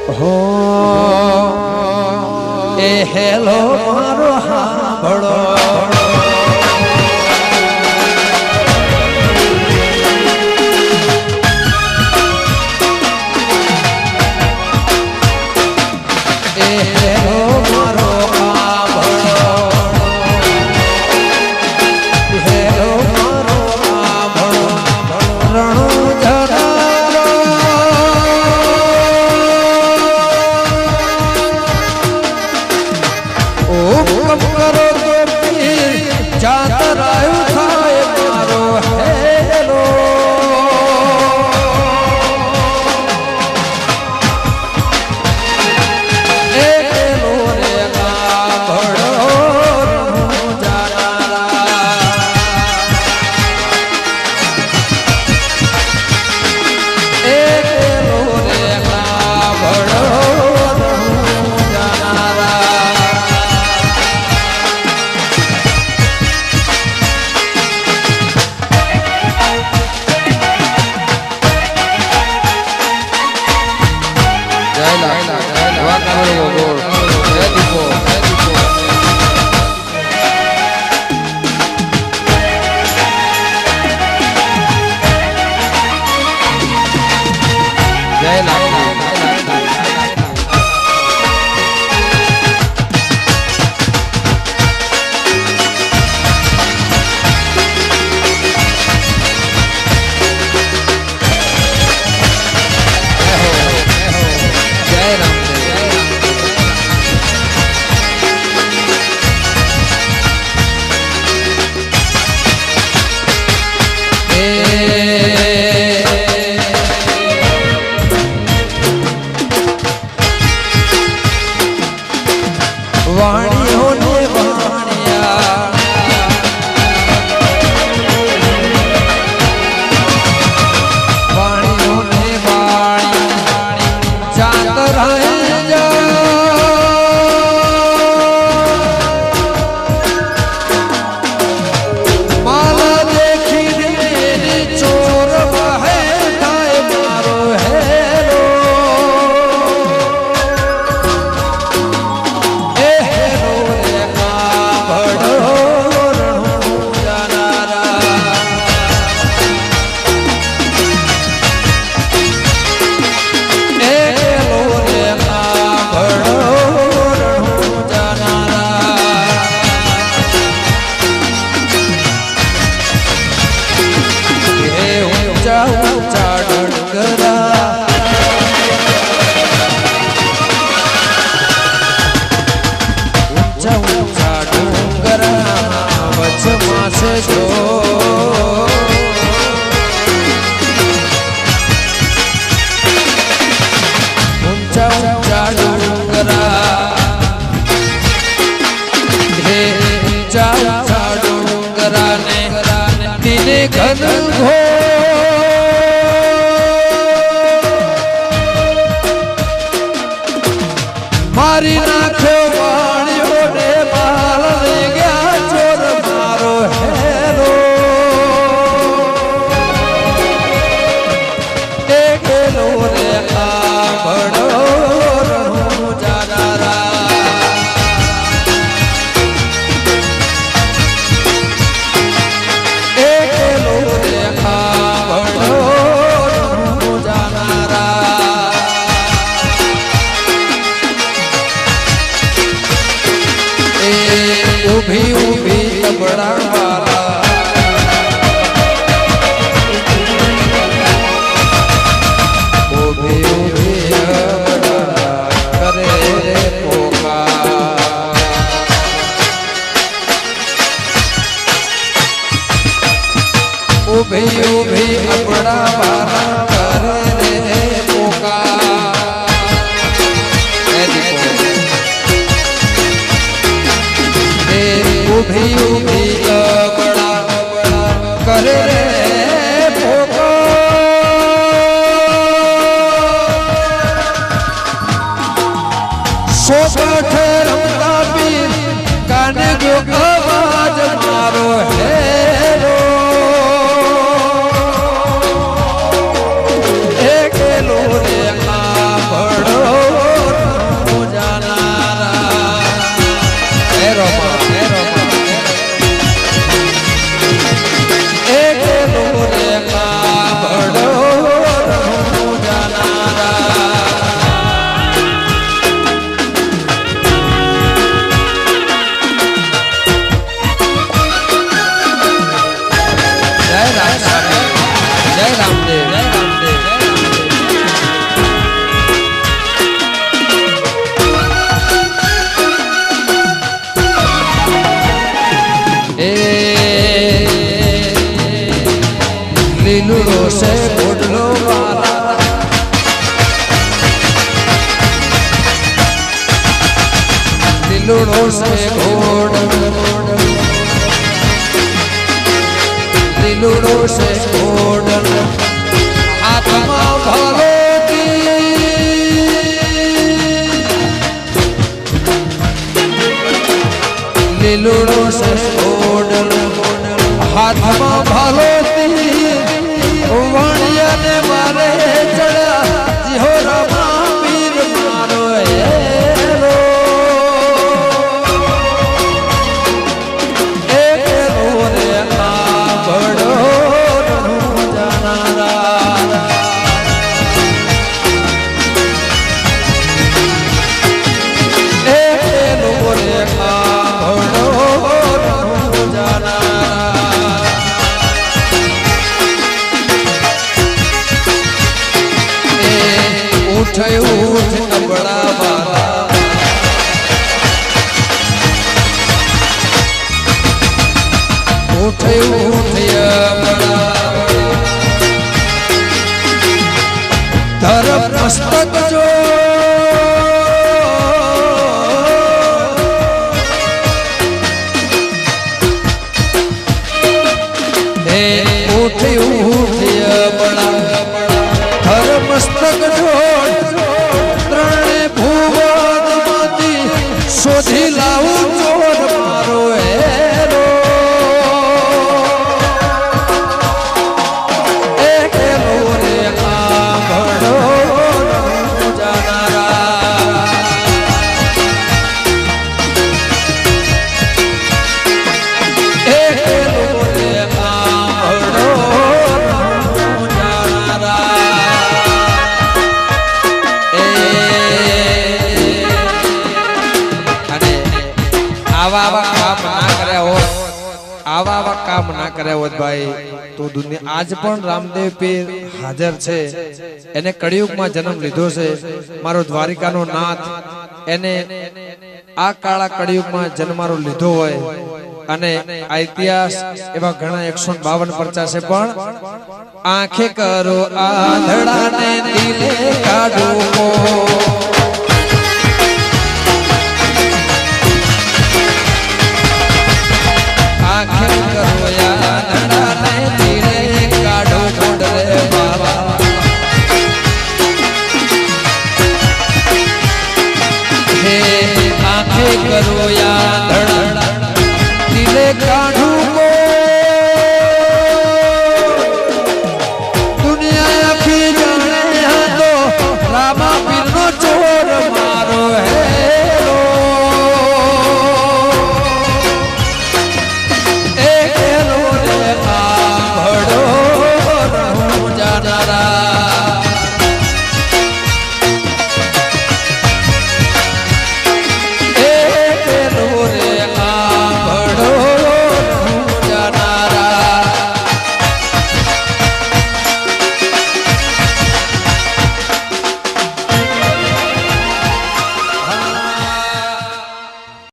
હો એ હેલો મારો હાંભળો મારી નાખ્યો વાણિયો ને માલ લઈ ગયા ચોર મારો હેરો ગેલો રે આંભળો રણું જાનારા ગેલો રે આંભળો રણું જાનારા ઉભી ઉભી તબડા વાળા ઉભી ઉભી કરે રે પોકાર ઉભી ઉભી અબડા વાળા કરે રે પોકાર ઉભી ઉભી અબડા કરે રે સોપઠ રમતા પીર કાને ગો અવાજ મારો હેરો એકલો રે આંભળો લીલુડો છે ઘોડ લીલુડો છે ઘોડ હાથમાં ભાલો લીલુડો છે ઘોડ હાથમાં ભાલો વણિયાને મારે ચડ્યા જીહોરામાં વીર મારો હેરો એરો રે આંબળો જાનારા એરો રે આંબળો ઉઠ નબળા વાલા ઉઠ ધરમ મસ્તક જો ઉઠ બળા ધરમ મસ્તક જોડ ત્રણે ભુવનમાંથી શોધી લાવું ચોર મારો હેરો હેરો રે આંભળો જાનારા હેરો રે આંભળો આવા કામ ના કર્યા હોત ભાઈ તો દુનિયા આજ પણ રામદેવ પીર હાજર છે એને કળિયુગમાં જન્મ લીધો છે મારો દ્વારિકાનો નાથ એને આ કાળા કળિયુગમાં જન્મારો લીધો હોય અને આ ઇતિહાસ એવા ઘણા 152 પરચા છે પણ આંખે કરો આંધળાને દિલે કાઢો આંખે કરો આંધળાને દિલે કાઢો કોડ રે બાબા હે આંખે કરો